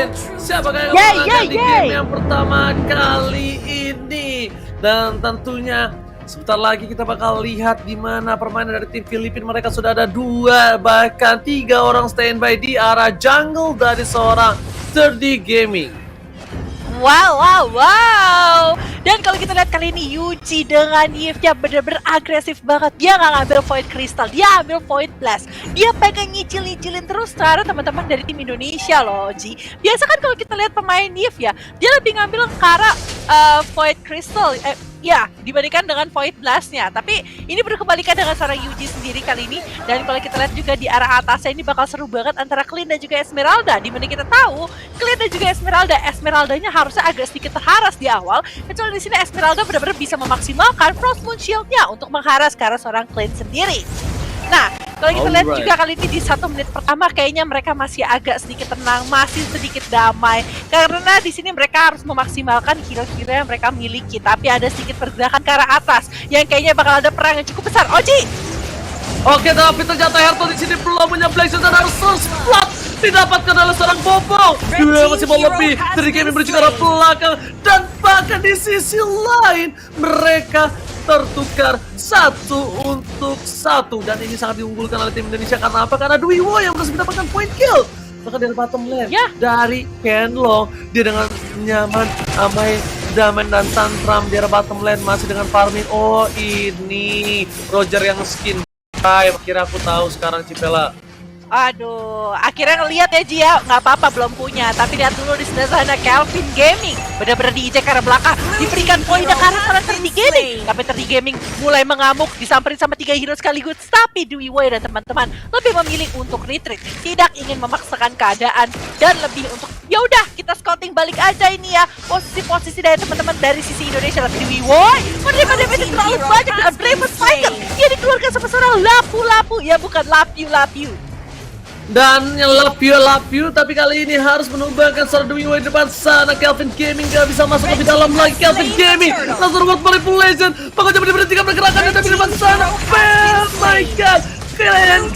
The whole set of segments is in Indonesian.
Filipin. Siapakah yang menang di game yang pertama kali ini? Dan tentunya sebentar lagi kita bakal lihat di mana permainan dari tim Filipin. Mereka sudah ada 2 bahkan 3 orang standby di arah jungle dari seorang 3D Gaming. Wow. Dan kalau kita lihat kali ini Yuji dengan Yves-nya bener-bener agresif banget. Dia nggak ngambil Void Crystal, dia ambil Void Blast. Dia pengen nyicil-nyicilin terus karena teman-teman dari tim Indonesia loh, Ji. Biasa kan kalau kita lihat pemain Yves ya, dia lebih ngambil ke arah Void Crystal. Ya, dibandingkan dengan Void Blast-nya. Tapi ini berkebalikan dengan seorang Yuji sendiri kali ini. Dan kalau kita lihat juga di arah atasnya ini bakal seru banget antara Clean dan juga Esmeralda. Dimana kita tahu Clean dan juga Esmeraldanya harusnya agak sedikit terharas di awal. Kecuali di sini Esmeralda benar-benar bisa memaksimalkan Frost Moon Shield-nya untuk mengharas ke arah seorang Clean sendiri. Nah, kalau kita lihat juga kali ini di 1 menit pertama kayaknya mereka masih agak sedikit tenang, masih sedikit damai. Karena di sini mereka harus memaksimalkan hero-hero yang mereka miliki. Tapi ada sedikit pergerakan ke arah atas yang kayaknya bakal ada perang yang cukup besar. Oji! Oke, tapi ternyata Herto di sini belum punya Black Shot dan harus spot didapatkan oleh seorang Bobo. Dia masih mau lebih dari game menuju ke arah belakang dan bahkan di sisi lain mereka tertukar 1-1 dan ini sangat diunggulkan oleh tim Indonesia karena apa? Karena Dwiwo yang berhasil mendapatkan point kill bahkan dari bottom lane dari Kenlong. Dia dengan nyaman, damai dan tantram di arah bottom lane masih dengan farming. Oh ini Roger yang skin. Akhirnya aku tahu sekarang Cipela. Aduh, akhirnya ngeliat ya Ji ya, nggak apa-apa belum punya. Tapi lihat dulu di sebelah sana Kelvin Gaming benar-benar diinjek ke arah belakang, diberikan poinnya ke arah seorang 3D Gaming. Tapi 3D Gaming mulai mengamuk, disamperin sama 3 hero sekaligus. Tapi Dwi Wei dan teman-teman lebih memilih untuk retreat, tidak ingin memaksakan keadaan dan lebih untuk ya udah kita scouting balik aja ini ya posisi-posisi dari teman-teman dari sisi Indonesia. Tapi Dwi Wei menerima damage terlalu banyak dengan Bravest Fighter. Dia dikeluarkan sama seorang lapu-lapu, ya bukan lapu-lapu. Dan yang love you, tapi kali ini harus menumbangkan seorang Dwi Wei depan sana. Kelvin Gaming gak bisa masuk lebih dalam lagi. Kelvin Gaming langsung buat manipulation, makanya diberhentikan pergerakannya tapi depan sana. Oh my god, Ken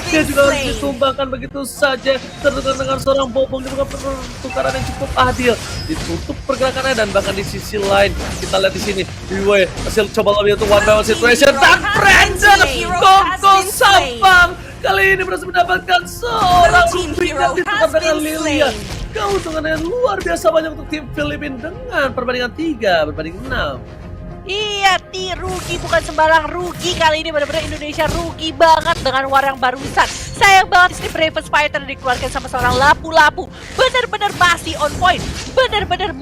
dia juga harus ditumbangkan begitu saja. Tertukar dengan seorang Bobong, dia bukan pertukaran yang cukup adil. Ditutup pergerakannya dan bahkan di sisi lain kita lihat di sini Dwi Wei hasil coba lebih untuk 1v1 situation dan Brandon Koko Sampang kali ini berhasil mendapatkan seorang bintang ditukar dengan Lilia. Keuntungan yang luar biasa banyak untuk tim Filipin dengan perbandingan 3 berbanding 6. Iya, rugi bukan sembarang rugi. Kali ini benar-benar Indonesia rugi banget dengan war yang barusan. Sayang banget istri Bravest Fighter dikeluarkan sama seorang lapu-lapu. Benar-benar masih on point. Benar-benar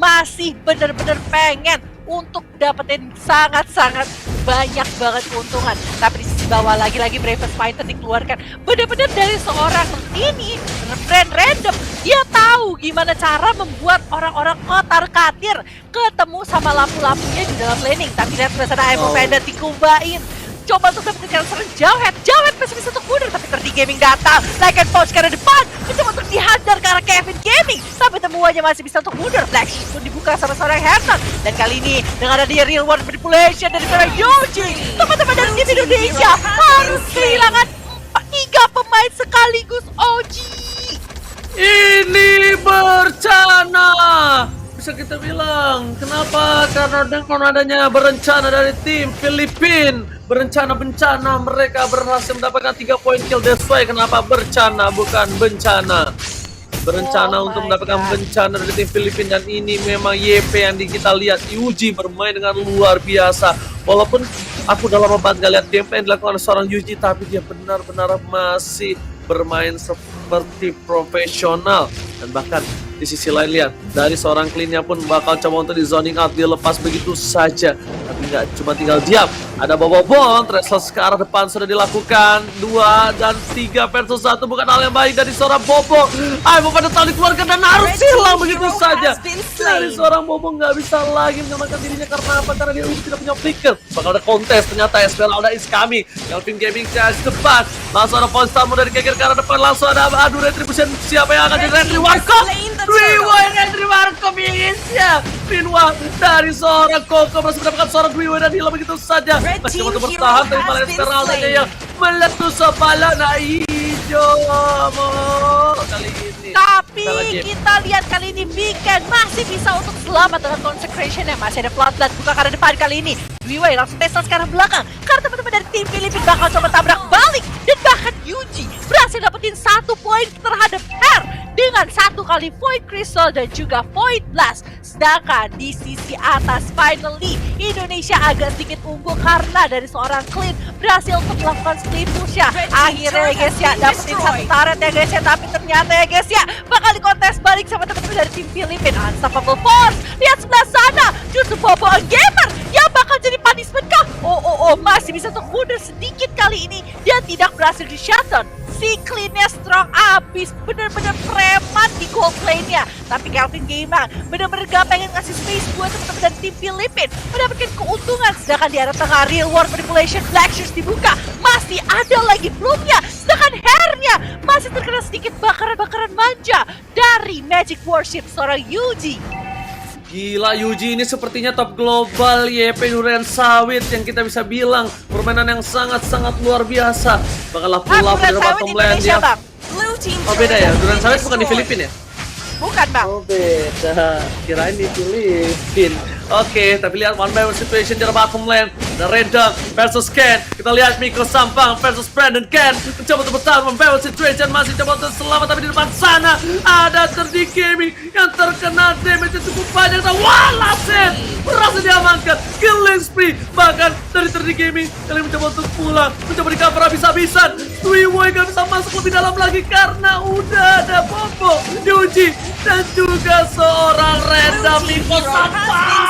pengen untuk dapetin sangat-sangat banyak banget keuntungan. Tapi di sisi bawah lagi-lagi Bravest Fighter dikeluarkan benar-benar dari seorang ini brand random. Dia tahu gimana cara membuat orang-orang kotar-katir ketemu sama lapu-lapunya di dalam laning. Tapi lihat suasana Emo Panda dikumbain. Coba untuk mendapatkan seorang Jawhead masih bisa untuk mundur, tapi 3D Gaming datang. Like and Pouch ke arah depan, mencoba untuk dihajar ke arah Kevin Gaming. Tapi temuannya masih bisa untuk mundur. Black Sheep pun dibuka sama seorang Herton. Dan kali ini dengan adanya real world manipulation dari seorang Yuji, teman-teman dari tim Indonesia harus kehilangan 3 pemain sekaligus. Oji, ini berencana. Bisa kita bilang kenapa? Karena adanya berencana dari tim Filipin. Berencana mereka berhasil mendapatkan 3 poin kill. That's why kenapa berencana bukan bencana. Berencana untuk mendapatkan bencana dari tim Filipin. Dan ini memang YP yang kita lihat Yuji bermain dengan luar biasa. Walaupun aku udah lama banget gak lihat gameplay yang dilakukan oleh seorang Yuji, tapi dia benar-benar masih bermain seperti profesional. Dan bahkan di sisi lain lihat dari seorang Clean-nya pun bakal coba untuk di zoning out, dia lepas begitu saja. Tapi nggak cuma tinggal diam, ada Bobobon, Restless ke arah depan sudah dilakukan 2 dan 3 versus 1, bukan hal yang baik dari seorang Bobo. Ayo pada tahu dikeluarkan dan harus hilang begitu saja. Dari seorang Bobo nggak bisa lagi menyelamatkan dirinya karena apa? Karena dia tidak punya flicker. Bakal ada kontes ternyata Esmeralda is coming. Kelvin Gaming charge depan, langsung ada voice tamu dari Geger ke arah depan, langsung ada adu retribution. Siapa yang akan jadi retri Warkop? Dwi Wei retri Warkop ya. Pinwang dari seorang Koko masih mendapatkan seorang Dwi Wei dan hilang begitu saja. Masih untuk bertahan dari malah Esmeralda yang meletus kepala hijau kali ini. Tapi lagi. kita lihat kali ini Weekend masih bisa untuk selamat dengan consecration-nya. Masih ada Floodlight buka ke arah depan kali ini. Wiwei langsung Tesla sekarang belakang. Karena teman-teman dari tim Filipina bakal coba tabrak balik. Dan bahkan Yuji berhasil dapetin 1 poin terhadap Her. Dengan 1 kali Void Crystal dan juga Void Blast. Sedangkan di sisi atas finally Indonesia agak sedikit unggul karena dari seorang Clean berhasil untuk melakukan split push-nya. Akhirnya ya guys ya dapetin 1 turret ya guys ya. Tapi ternyata ya guys ya bakal dikontes balik sama teman-teman dari tim Filipina. Unstoppable Force. Lihat sebelah sana justru Bobo Gamer yang bakal jadi punishment kah? Masih bisa untuk mundur sedikit kali ini dan tidak berhasil di shutdown. Si Clean-nya strong abis, bener-bener preman di gold lane-nya. Tapi Kelvin Gamer bener-bener gak pengen ngasih space buat teman-teman dari tim Filipina mendapatkan keuntungan. Sedangkan di arah tengah Real World Manipulation Black Shoes dibuka, masih ada lagi Bloom-nya. Sedangkan Hair-nya masih terkena sedikit bakaran-bakaran manja dari Magic Worship seorang Yuji. Gila, Yuji ini sepertinya top global YP durian sawit yang kita bisa bilang permainan yang sangat-sangat luar biasa. Bakal lapu-lapu dari bottom lane dia. Oh beda ya, durian sawit bukan di Filipina ya? Bukan bang. Oh beda, kirain di Filipina. Oke, tapi lihat one by one situation di bottom lane. Ada Redang versus Ken. Kita lihat Miko Sampang versus Brandon Ken. Mencoba untuk bertahan one by one situation. Masih coba untuk selamat, tapi di depan sana ada 3D Gaming yang terkena damage yang cukup banyak. Wah, Lassen berhasil diamankan. Killing spree bahkan dari 3D Gaming. Kalian mencoba untuk pulang, mencoba di cover habis-habisan. Wiwei gak bisa masuk lebih dalam lagi karena udah ada Bobo, Yuji dan juga seorang Redang Miko Sampang.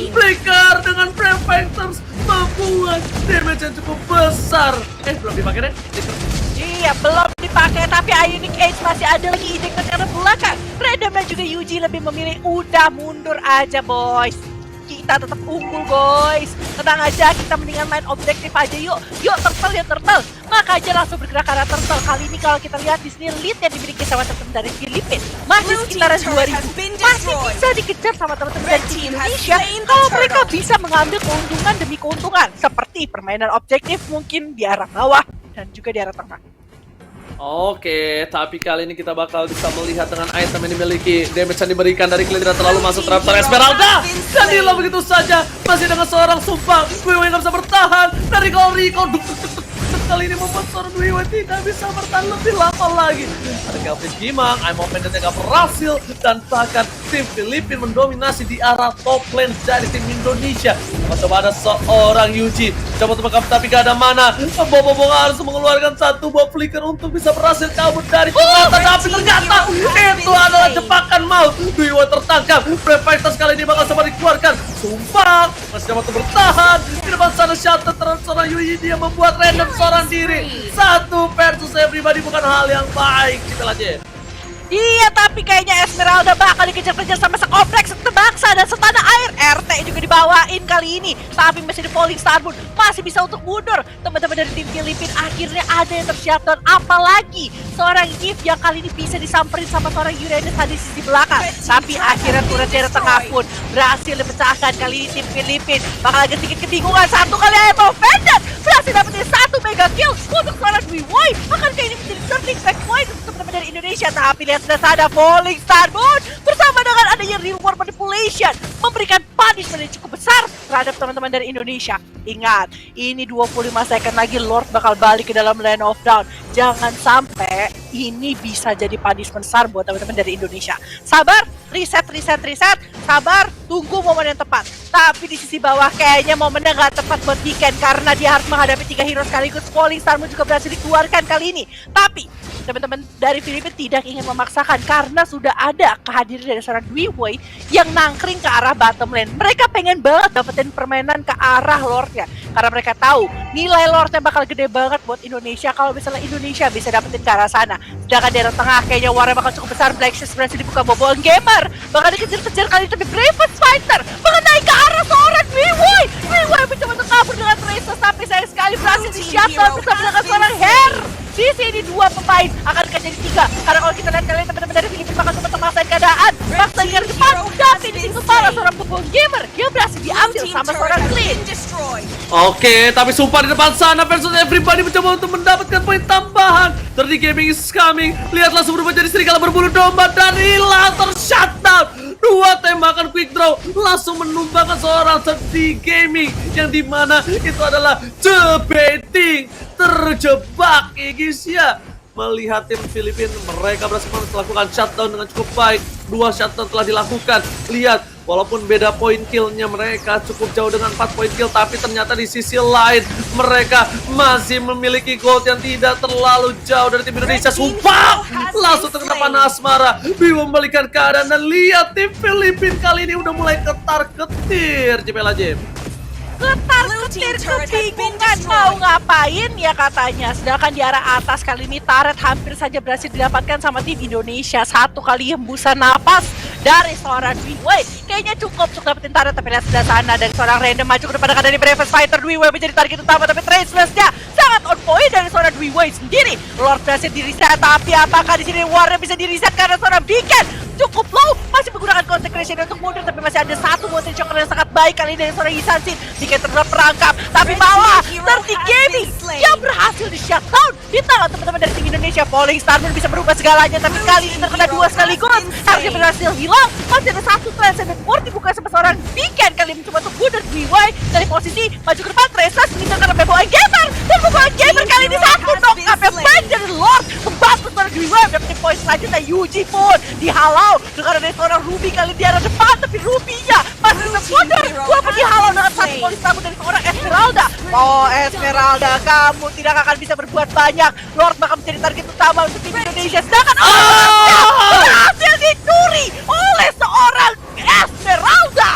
Flicker dengan Brave Fighters membuat damage yang cukup besar. Belum dipakai deh. Iya, belum dipakai, tapi Ionic Age masih ada lagi ide ke arah belakang. Redam dan juga Yuji lebih memilih udah mundur aja, boys. Kita tetap unggul, guys. Tenang aja, kita mendingan main objektif aja yuk. Yuk, turtle ya turtle. Maka aja langsung bergerak ke arah turtle. Kali ini kalau kita lihat di sini lead yang dimiliki sama teman-teman dari Filipina masih sekitaran 2000. Masih bisa dikejar sama teman-teman dari tim Indonesia kalau mereka bisa mengambil keuntungan demi keuntungan. Seperti permainan objektif mungkin di arah bawah dan juga di arah tengah. Oke, tapi kali ini kita bakal bisa melihat dengan item yang dimiliki. Damage yang diberikan dari Clean tidak terlalu masuk Raptor Esmeralda. Dan Dila begitu saja masih dengan seorang sumpah. Wiwei nggak bisa bertahan dari Rico. Kali ini membuat seorang Wiwei tidak bisa bertahan lebih lama lagi. Ada Kelvin Gimang, I'm Open dan gak berhasil. Dan bahkan tim Filipina mendominasi di arah top lane dari tim Indonesia. Coba ada seorang Yuji, coba tebak tapi gak ada mana. Bobo harus mengeluarkan 1 buah flicker untuk bisa berhasil kabur dari ternyata. Tapi ternyata itu adalah jebakan maut. Wiwei tertangkap. Brave Fighters kali ini bakal coba dikeluarkan. Sumpah masih coba untuk bertahan. Di depan sana Shutter terhadap seorang Yuji, dia membuat random seorang diri. 1 versus everybody bukan hal yang baik. Kita lanjut. Iya, tapi kayaknya Esmeralda bakal dikejar-kejar sama sekompleks sebangsa dan setanah air. RT juga dibawain kali ini. Tapi masih di Falling Starboard masih bisa untuk mundur. Teman-teman dari tim Filipina akhirnya ada yang tershutdown. Apalagi seorang Yves yang kali ini bisa disamperin sama seorang Uranus di sisi belakang. Tapi akhirnya turret dari tengah pun berhasil dipecahkan. Kali ini tim Filipina bakal agak sedikit kebingungan. 1 kali Evo Vendor berhasil dapetin 1 mega kill untuk seorang Wiwei. Akankah ini menjadi turning back point untuk teman-teman dari Indonesia? Tapi lihat sudah ada Falling Starboard bersama dengan adanya Real World Manipulation memberikan punishment yang cukup besar terhadap teman-teman dari Indonesia. Ingat, ini 25 second lagi Lord bakal balik ke dalam Land of Dawn. Jangan sampai ini bisa jadi punishment besar buat teman-teman dari Indonesia. Sabar, reset. Sabar, tunggu momen yang tepat. Tapi di sisi bawah kayaknya momennya nggak tepat buat Weekend karena dia harus menghadapi 3 hero sekaligus. Falling Starboard juga berhasil dikeluarkan kali ini. Tapi teman-teman dari Filipina tidak ingin memaksakan karena sudah ada kehadiran dari seorang Wiwei yang nangkring ke arah bottom lane. Mereka pengen banget dapetin permainan ke arah Lordnya karena mereka tahu nilai Lordnya bakal gede banget buat Indonesia kalau misalnya Indonesia bisa dapetin ke arah sana. Sedangkan di arah tengah kayaknya warna bakal cukup besar. Black Shoes berhasil dibuka Bobo Gamer bakal dikejar-kejar kali ini, tapi Bravest Fighter bakal naik ke arah seorang Wiwei. Wiwei mencoba untuk kabur dengan Tracer tapi sayang sekali berhasil di-shutdown bersama dengan seorang Hair. Di sini 2 pemain akan jadi 3 karena kalau kita lihat kalian teman-teman dari Filipina bakal coba memaksain keadaan. Maksa di depan tapi di situ salah seorang Bobo Gamer dia berhasil diambil sama seorang Clean. Oke, tapi sumpah di depan sana versus everybody mencoba untuk mendapatkan poin tambahan. 3D Gaming is coming. Lihat langsung berubah jadi serigala berbulu domba dan hilang tershutdown. 2 tembakan quick draw langsung menumbangkan seorang 3D Gaming yang dimana itu adalah debating terjebak ya guys ya. Melihat tim Filipina, mereka berhasil melakukan shutdown dengan cukup baik. 2 shutdown telah dilakukan. Lihat, walaupun beda poin killnya mereka cukup jauh dengan 4 poin kill, tapi ternyata di sisi lain mereka masih memiliki gold yang tidak terlalu jauh dari tim Indonesia. Sumpah, langsung terkena panah asmara, bingung membalikan keadaan. Dan lihat tim Filipina kali ini udah mulai ketar-ketir. Cipela Jim. Ketar-ketir kebingungan mau ngapain ya katanya. Sedangkan di arah atas kali ini turret hampir saja berhasil didapatkan sama tim Indonesia. 1 kali hembusan napas dari seorang Dwi. Kayaknya cukup untuk dapetin turret, tapi lihat sebelah sana dari seorang random maju ke depan dari Bravest Fighter. Dwi menjadi target utama, tapi traceless-nya sangat on point dari seorang Dwi sendiri. Lord berhasil di reset, tapi apakah di sini Warrior bisa di reset karena seorang Beacon cukup low, masih menggunakan consecration untuk mundur, tapi masih ada 1 motion shocker yang sangat baik kali ini dari seorang Isansin. Beacon terus perangkap, tapi malah 3D Gaming yang berhasil di shutdown di tangan teman-teman dari tim Indonesia. Falling Star bisa berubah segalanya, tapi kali ini terkena 2 sekaligus. Harusnya berhasil hilang, masih ada 1 Transcendent Ward dibuka sama seorang Beacon. Kali ini mencoba untuk mundur Dwi dari posisi maju ke depan. Traceless meninggalkan sampai bawa Gamer, dan bawa Gamer kali ini 1 knock-up yang baik dari Lord. Membantu seorang Dwi dapetin poin selanjutnya. Yuji pun dihalau dengan ada seorang Ruby kali di arah depan, tapi Ruby-nya masih tetap mundur walaupun dihalau dengan 1 polis tamu dari seorang Esmeralda. Oh Esmeralda, kamu tidak akan bisa berbuat banyak. Lord bakal menjadi target utama untuk tim Indonesia, sedangkan berhasil dicuri oleh seorang Esmeralda.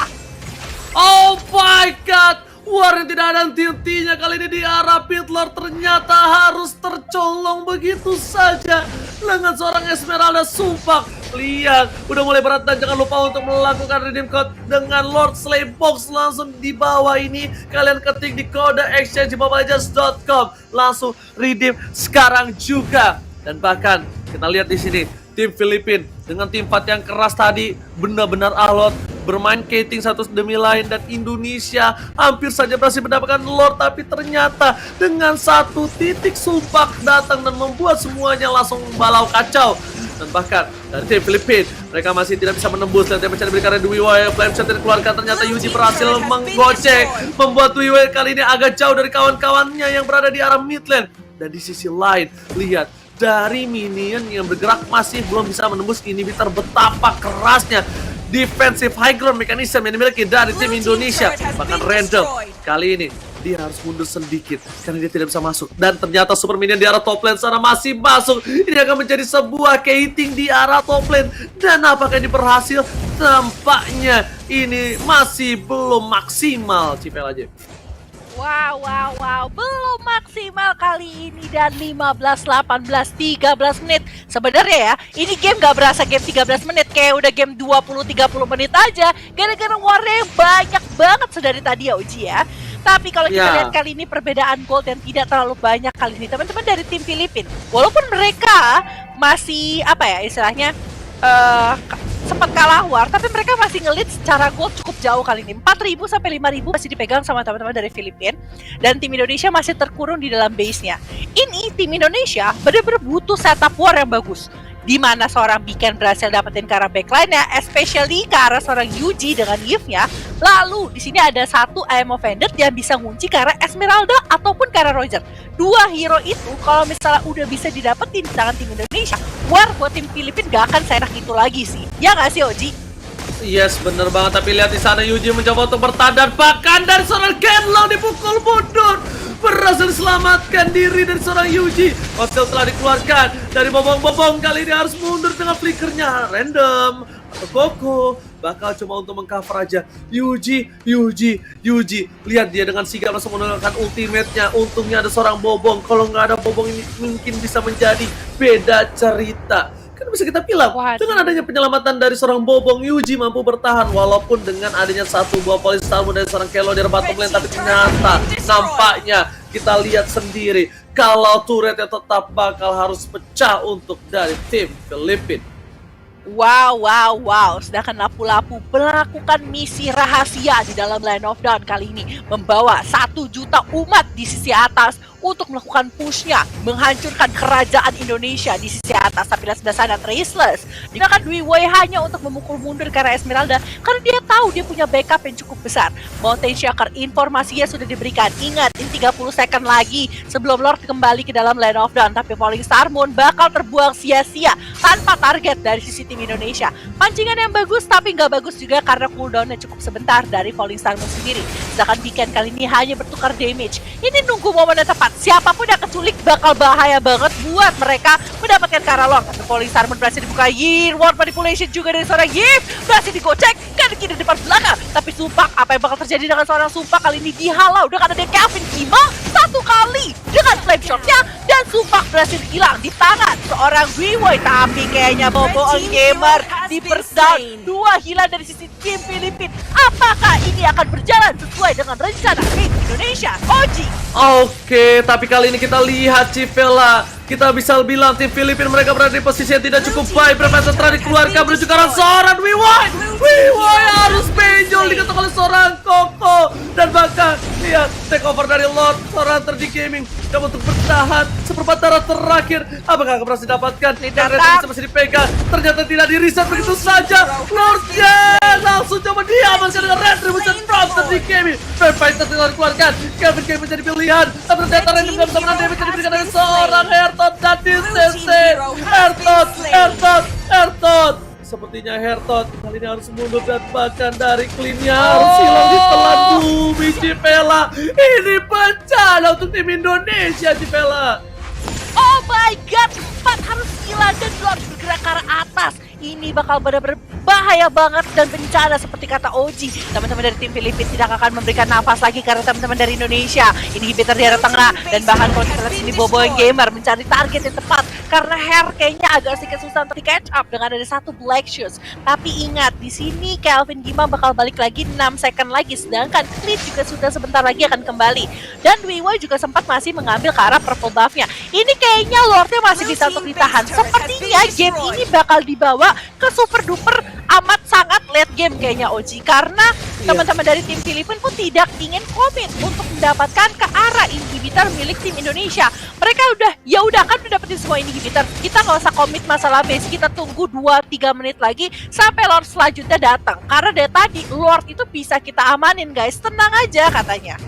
Oh my god, War yang tidak ada henti-hentinya kali ini di arah Pit Lord ternyata harus tercolong begitu saja dengan seorang Esmeralda. Sumpah, lihat udah mulai berat dan jangan lupa untuk melakukan redeem code dengan Lord Slay Box langsung di bawah ini. Kalian ketik di kode exchange mobilegends.com, langsung redeem sekarang juga. Dan bahkan kita lihat di sini tim Filipina dengan tim fight yang keras tadi benar-benar alot, bermain Kating satu demi lain, dan Indonesia hampir saja berhasil mendapatkan Lord, tapi ternyata dengan 1 titik Supak datang dan membuat semuanya langsung balau kacau. Dan bahkan dari tim Filipina mereka masih tidak bisa menembus dan mencari berikan Dwi yang flame shot dikeluarkan. Ternyata Yuji berhasil menggocek, membuat Dwi kali ini agak jauh dari kawan-kawannya yang berada di arah mid lane. Dan di sisi lain, lihat dari minion yang bergerak masih belum bisa menembus inhibitor. Betapa kerasnya defensive high ground mechanism yang dimiliki dari tim Indonesia. Bahkan Randall kali ini dia harus mundur sedikit karena dia tidak bisa masuk. Dan ternyata super minion di arah top lane sana masih masuk. Ini akan menjadi sebuah Kating di arah top lane. Dan apakah ini berhasil? Tampaknya ini masih belum maksimal. Cipel aja. Wow, belum maksimal kali ini. Dan 15, 18, 13 menit. Sebenarnya ya, ini game gak berasa game 13 menit. Kayak udah game 20-30 menit aja. Gara-gara warnanya banyak banget sedari tadi ya Uji ya. Tapi kalau kita lihat kali ini perbedaan gold yang tidak terlalu banyak kali ini. Teman-teman dari tim Filipina, walaupun mereka masih, apa ya istilahnya, sempat kalah war, tapi mereka masih ngelit secara gold cukup jauh kali ini. 4.000 sampai 5.000 masih dipegang sama teman-teman dari Filipina, dan tim Indonesia masih terkurung di dalam base-nya. Ini tim Indonesia benar-benar butuh setup war yang bagus, di mana seorang Beacon berhasil dapetin ke arah backline-nya, especially ke arah seorang Yuji dengan Eve-nya. Lalu di sini ada 1 IM of Vendor yang bisa ngunci ke arah Esmeralda ataupun ke arah Roger. 2 hero itu kalau misalnya udah bisa didapetin di tangan tim Indonesia, war buat tim Filipina gak akan seenak itu lagi sih. Ya nggak sih Oji? Yes, bener banget. Tapi lihat di sana Yuji mencoba untuk bertahan, bahkan dari seorang Kenlong dipukul mundur. Berhasil selamatkan diri dari seorang Yuji. Hostel telah dikeluarkan dari bobong-bobong. Kali ini harus mundur dengan flickernya. Random atau Koko bakal cuma untuk mengcover aja Yuji. Lihat dia dengan sigap langsung menggunakan ultimate-nya. Untungnya ada seorang bobong. Kalau nggak ada bobong ini mungkin bisa menjadi beda cerita. Kan bisa kita bilang, dengan adanya penyelamatan dari seorang bobong, Yuji mampu bertahan walaupun dengan adanya 1 buah polis tamu dari seorang Kelo di bottom lane. Tapi ternyata nampaknya kita lihat sendiri kalau turretnya tetap bakal harus pecah untuk dari tim Filipina. Wow. Sedangkan Lapu-Lapu melakukan misi rahasia di dalam Land of Dawn kali ini. Membawa 1 juta umat di sisi atas untuk melakukan pushnya. Menghancurkan kerajaan Indonesia di sisi atas. Tapi di sebelah sana Traceless digunakan Dwi Wei hanya untuk memukul mundur karena Esmeralda. Karena dia tahu dia punya backup yang cukup besar. Mountain Shaker informasinya sudah diberikan. Ingat, in 30 second lagi sebelum Lord kembali ke dalam Land of Dawn. Tapi Falling Star Moon bakal terbuang sia-sia tanpa target dari sisi tim Indonesia. Pancingan yang bagus tapi nggak bagus juga karena cooldownnya cukup sebentar dari Falling Star Moon sendiri. Sedangkan Beacon kali ini hanya bertukar damage. Ini nunggu momen yang tepat. Siapapun yang keculik bakal bahaya banget buat mereka mendapatkan Karalong. Tapi Falling Star Moon berhasil dibuka. Ward manipulation juga dari seorang Yip. Berhasil digocek kan kiri depan belakang. Tapi Sumpah, apa yang bakal terjadi dengan seorang Sumpah kali ini dihalau dengan ada Kelvin Kima 1 kali dengan flame shotnya, dan Sumpah berhasil hilang di tangan seorang Wiwoy. Tapi kayaknya boboon gamer di first down 2 hilang dari sisi tim Filipina. Apakah ini akan berjalan sesuai dengan rencana tim Indonesia? Oji. Oke, tapi kali ini kita lihat Civela. Kita bisa bilang tim Filipina mereka berada di posisi yang tidak cukup baik. Prevention telah dikeluarkan menuju ke arah seorang Wiwoy. Wiwoy harus benjol diketok oleh seorang Koko. Dan bahkan lihat take over dari Lord seorang Hunter Gaming. Coba untuk bertahan seperempat darah terakhir. Apakah akan berhasil didapatkan? Karena masih dipegang. Ternyata tidak di reset begitu saja. Lordnya langsung coba diamankan dengan retribution from Hunter Gaming. Fighter telah dikeluarkan. Kelvin Gaming menjadi pilihan. Tapi ternyata Random gak bisa menang damage yang diberikan dari seorang Hertot dan DCC. Hertot. Sepertinya Hertot kali ini harus mundur dan bahkan dari cleannya harus hilang di telan bumi Civela. Ini bencana untuk tim Indonesia Civela. Oh my god, 4 harus hilang dan Lord bergerak ke arah atas. Ini bakal benar-benar bahaya banget dan bencana seperti kata Oji. Teman-teman dari tim Filipina tidak akan memberikan nafas lagi karena teman-teman dari Indonesia inhibitor di arah tengah. Dan bahkan kalau kita lihat sini boboing gamer mencari target yang tepat karena Hair kayaknya agak sedikit susah untuk di catch up dengan ada 1 Black Shoes. Tapi ingat, di sini Kelvin Gima bakal balik lagi 6 second lagi, sedangkan Cliff juga sudah sebentar lagi akan kembali. Dan Wiwoy juga sempat masih mengambil ke arah purple buff-nya. Ini kayaknya Lordnya masih bisa untuk ditahan. Sepertinya game ini bakal dibawa ke super duper amat sangat late game kayaknya Oji, karena teman-teman dari tim Filipina pun tidak ingin komit untuk mendapatkan ke arah inhibitor milik tim Indonesia. Mereka udah kan udah dapetin semua inhibitor, kita nggak usah komit masalah base, kita tunggu 2-3 menit lagi sampai Lord selanjutnya datang, karena dari tadi Lord itu bisa kita amanin guys, tenang aja katanya.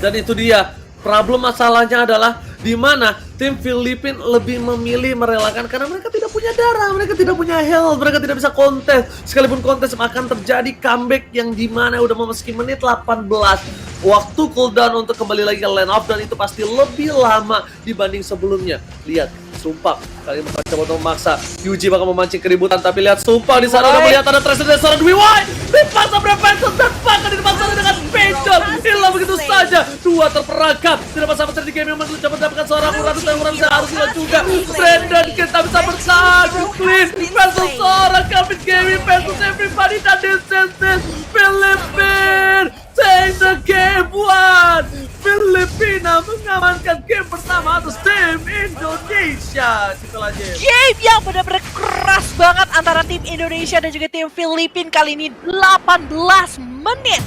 Dan itu dia problem, masalahnya adalah di mana tim Filipina lebih memilih merelakan karena mereka tidak punya darah, mereka tidak punya health, mereka tidak bisa kontes. Sekalipun kontes akan terjadi comeback yang dimana udah memasuki menit 18. Waktu cooldown untuk kembali lagi ke Land of Dawn itu pasti lebih lama dibanding sebelumnya. Lihat, Sumpah kali ini mencoba untuk memaksa. Yuji bakal memancing keributan, tapi lihat Sumpah di sana udah melihat ada Tracer dan seorang Dwi Wei. Dipaksa Prevention dan bahkan dipaksa dengan Benjol. Hilang begitu saja. 2 terperangkap. Tidak sama Hunter Gaming mencoba mendapatkan seorang Uranus dan Uranus harus hilang juga. Brandon kita bisa bertahan. Clean versus seorang Kelvin Gaming versus everybody dan this Filipina. Take the game 1. Filipina mengamankan game pertama atas tim Indonesia. Game yang benar-benar keras banget antara tim Indonesia dan juga tim Filipina kali ini 18 menit.